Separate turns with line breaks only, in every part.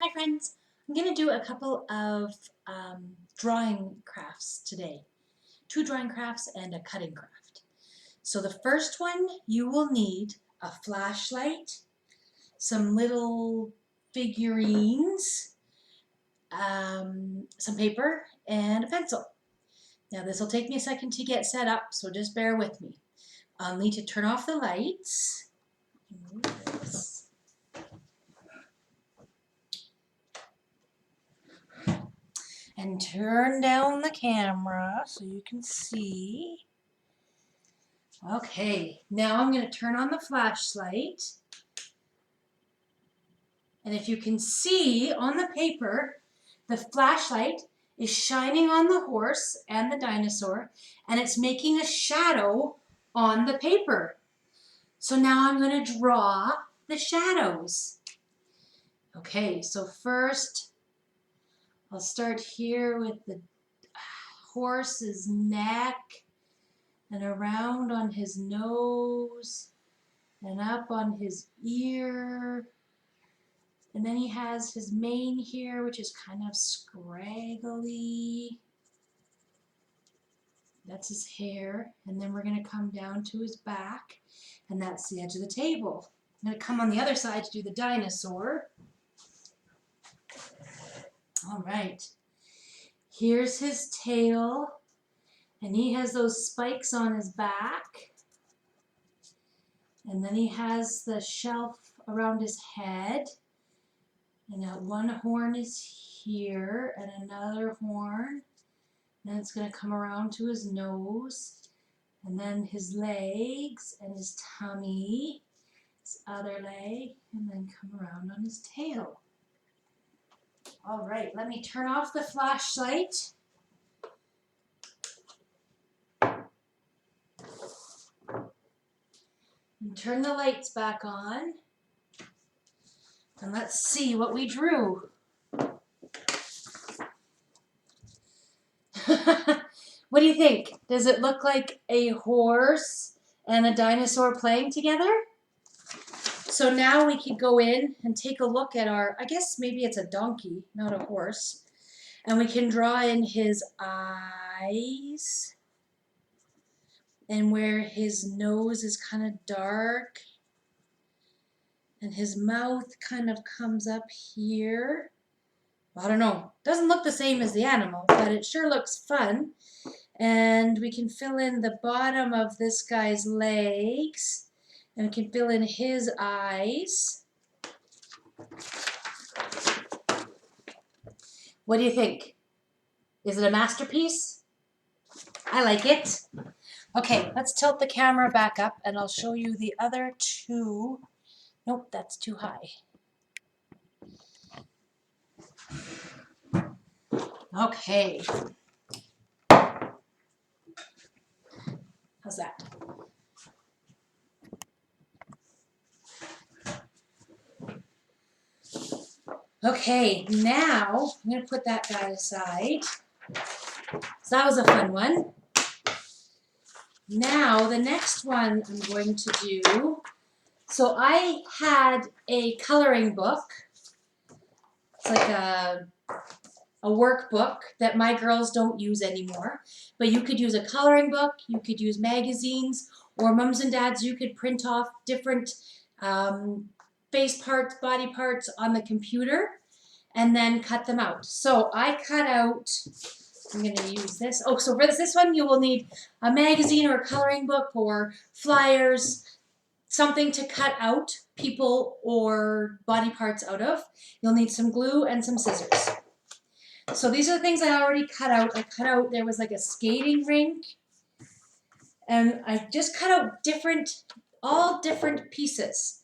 Hi friends, I'm going to do a couple of drawing crafts today. 2 drawing crafts and a cutting craft. So the first one, you will need a flashlight, some little figurines, some paper, and a pencil. Now this will take me a second to get set up, so just bear with me. I'll need to turn off the lights. And turn down the camera so you can see. Okay, now I'm going to turn on the flashlight. And if you can see on the paper, the flashlight is shining on the horse and the dinosaur, and it's making a shadow on the paper. So now I'm going to draw the shadows. Okay, so first I'll start here with the horse's neck and around on his nose and up on his ear. And then he has his mane here, which is kind of scraggly. That's his hair. And then we're going to come down to his back, and that's the edge of the table. I'm going to come on the other side to do the dinosaur. All right. Here's his tail, and he has those spikes on his back. And then he has the shelf around his head. And that one horn is here, and another horn. Then it's going to come around to his nose, and then his legs, and his tummy, his other leg, and then come around on his tail. All right, let me turn off the flashlight. And turn the lights back on. And let's see what we drew. What do you think? Does it look like a horse and a dinosaur playing together? So now we could go in and take a look at our, I guess maybe it's a donkey, not a horse. And we can draw in his eyes and where his nose is kind of dark. And his mouth kind of comes up here. I don't know. Doesn't look the same as the animal, but it sure looks fun. And we can fill in the bottom of this guy's legs. And we can fill in his eyes. What do you think? Is it a masterpiece? I like it. Okay, let's tilt the camera back up and I'll show you the other two. Nope, that's too high. Okay. How's that? Okay, now I'm going to put that guy aside. So that was a fun one. Now the next one I'm going to do, so I had a coloring book. It's like a workbook that my girls don't use anymore. But you could use a coloring book, you could use magazines, or mums and dads, you could print off different face parts, body parts on the computer and then cut them out. So I cut out, I'm going to use this. Oh, so for this one you will need a magazine or a coloring book or flyers, something to cut out people or body parts out of. You'll need some glue and some scissors. So these are the things I already cut out. I cut out, there was like a skating rink, and I just cut out all different pieces.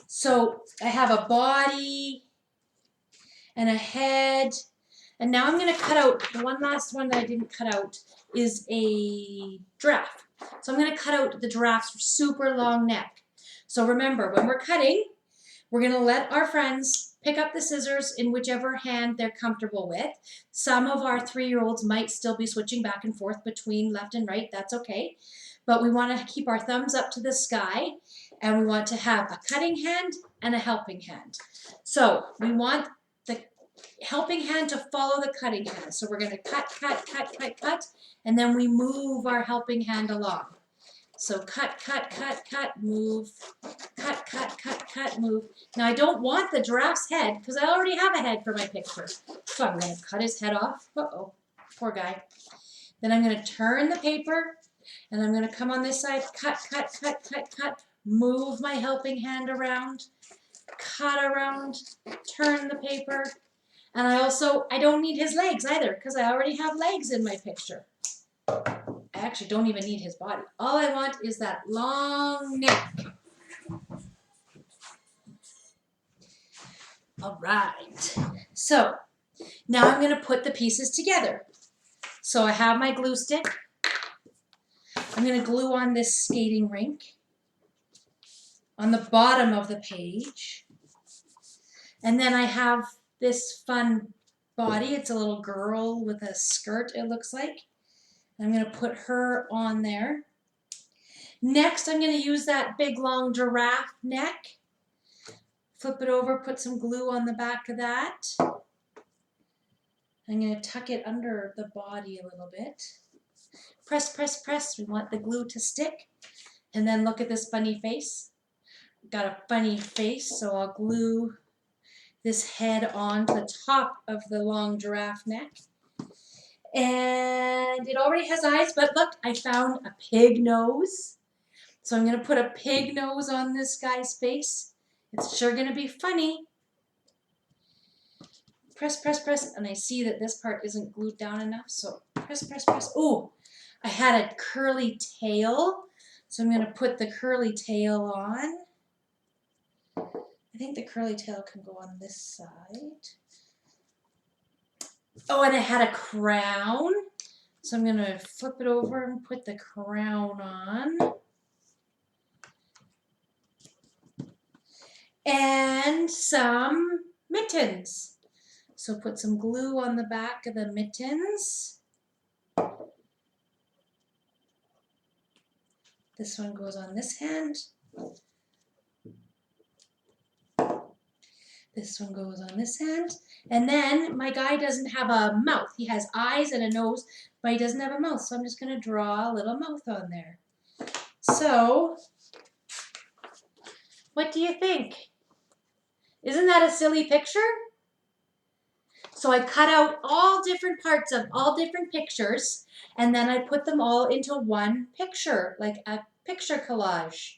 So I have a body and a head, and now I'm going to cut out, the one last one that I didn't cut out is a giraffe. So I'm going to cut out the giraffe's super long neck. So remember, when we're cutting, we're going to let our friends pick up the scissors in whichever hand they're comfortable with. Some of our 3-year-olds might still be switching back and forth between left and right. That's okay. But we want to keep our thumbs up to the sky, and we want to have a cutting hand and a helping hand. So we want helping hand to follow the cutting hand. So we're going to cut, cut, cut, cut, cut, and then we move our helping hand along. So cut, cut, cut, cut, move, cut, cut, cut, cut, move. Now I don't want the giraffe's head because I already have a head for my picture. So I'm going to cut his head off. Uh-oh, poor guy. Then I'm going to turn the paper and I'm going to come on this side, cut, cut, cut, cut, cut, move my helping hand around, cut around, turn the paper. And I don't need his legs either because I already have legs in my picture. I actually don't even need his body. All I want is that long neck. All right. So now I'm going to put the pieces together. So I have my glue stick. I'm going to glue on this skating rink on the bottom of the page. And then I have this fun body. It's a little girl with a skirt, it looks like. I'm going to put her on there. Next, I'm going to use that big long giraffe neck. Flip it over, put some glue on the back of that. I'm going to tuck it under the body a little bit. Press, press, press. We want the glue to stick. And then look at this funny face. Got a funny face, so I'll glue this head on to the top of the long giraffe neck. And it already has eyes, but look, I found a pig nose. So I'm going to put a pig nose on this guy's face. It's sure going to be funny. Press, press, press. And I see that this part isn't glued down enough, so press, press, press. Oh, I had a curly tail, so I'm going to put the curly tail on. I think the curly tail can go on this side. Oh, and I had a crown. So I'm going to flip it over and put the crown on. And some mittens. So put some glue on the back of the mittens. This one goes on this hand. This one goes on this hand. And then my guy doesn't have a mouth. He has eyes and a nose, but he doesn't have a mouth. So I'm just going to draw a little mouth on there. So, what do you think? Isn't that a silly picture? So I cut out all different parts of all different pictures, and then I put them all into one picture, like a picture collage.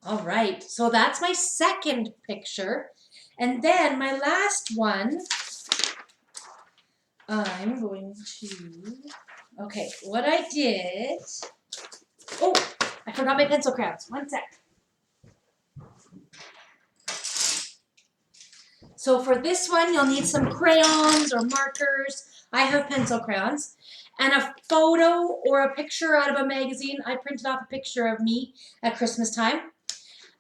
All right, so that's my second picture. And then my last one, I'm going to, okay, what I did, oh, I forgot my pencil crayons, one sec. So for this one, you'll need some crayons or markers. I have pencil crayons. And a photo or a picture out of a magazine. I printed off a picture of me at Christmas time.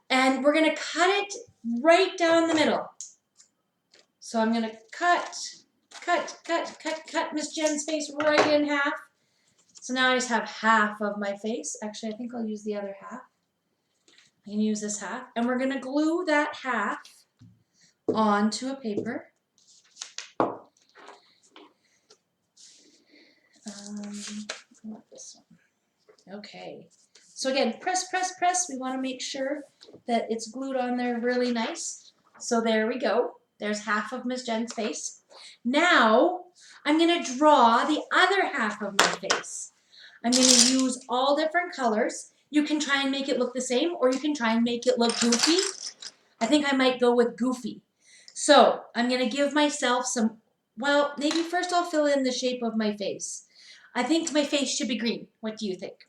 And we're going to cut it right down the middle. So I'm going to cut Miss Jenn's face right in half. So now I just have half of my face. Actually, I think I'll use the other half. I can use this half. And we're going to glue that half onto a paper. I want this one. Okay. So again, press, press, press. We want to make sure that it's glued on there really nice. So there we go. There's half of Miss Jenn's face. Now, I'm going to draw the other half of my face. I'm going to use all different colors. You can try and make it look the same, or you can try and make it look goofy. I think I might go with goofy. So I'm going to give myself some, well, maybe first I'll fill in the shape of my face. I think my face should be green. What do you think?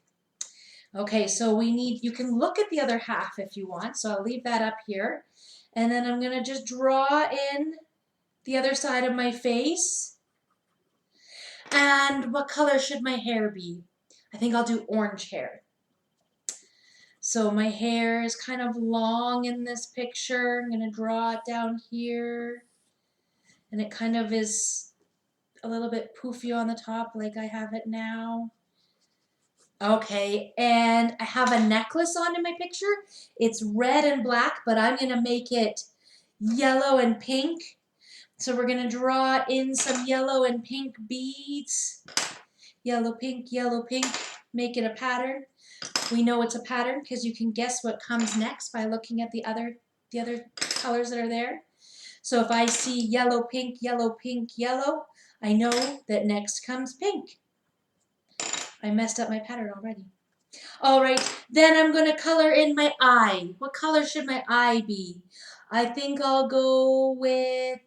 Okay, so you can look at the other half if you want. So I'll leave that up here. And then I'm going to just draw in the other side of my face. And what color should my hair be? I think I'll do orange hair. So my hair is kind of long in this picture. I'm going to draw it down here. And it kind of is a little bit poofy on the top like I have it now. Okay, and I have a necklace on in my picture. It's red and black, but I'm going to make it yellow and pink. So we're going to draw in some yellow and pink beads. Yellow, pink, make it a pattern. We know it's a pattern because you can guess what comes next by looking at the other colors that are there. So if I see yellow, pink, yellow, I know that next comes pink. I messed up my pattern already. All right, then I'm going to color in my eye. What color should my eye be? I think I'll go with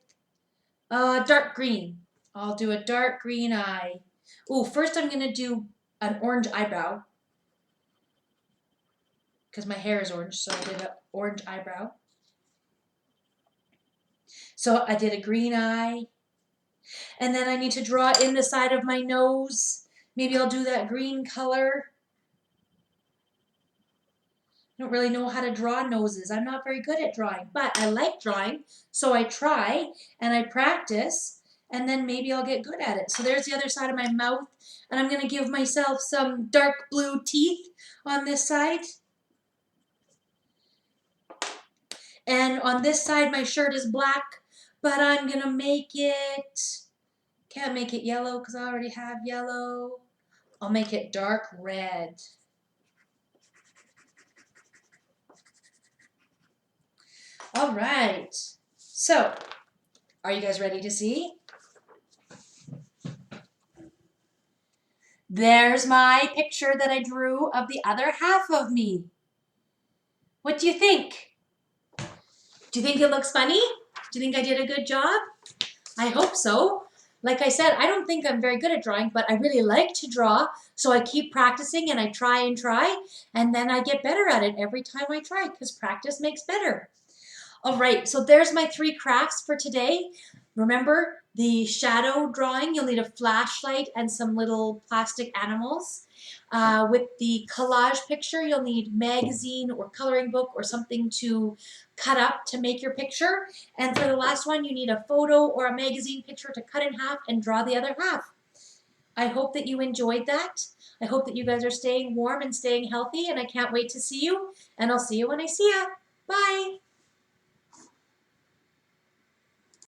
dark green. I'll do a dark green eye. Oh, first I'm going to do an orange eyebrow because my hair is orange, so I did an orange eyebrow. So I did a green eye. And then I need to draw in the side of my nose. Maybe I'll do that green color. I don't really know how to draw noses. I'm not very good at drawing, but I like drawing, so I try and I practice, and then maybe I'll get good at it. So there's the other side of my mouth, and I'm going to give myself some dark blue teeth on this side. And on this side, my shirt is black, but I'm going to make it, can't make it yellow because I already have yellow. I'll make it dark red. All right, so are you guys ready to see? There's my picture that I drew of the other half of me. What do you think? Do you think it looks funny? Do you think I did a good job? I hope so. Like I said, I don't think I'm very good at drawing, but I really like to draw, so I keep practicing and I try, and then I get better at it every time I try because practice makes better. All right, so there's my 3 crafts for today. Remember the shadow drawing, you'll need a flashlight and some little plastic animals. With the collage picture, you'll need magazine or coloring book or something to cut up to make your picture. And for the last one, you need a photo or a magazine picture to cut in half and draw the other half. I hope that you enjoyed that. I hope that you guys are staying warm and staying healthy, and I can't wait to see you. And I'll see you when I see you. Bye.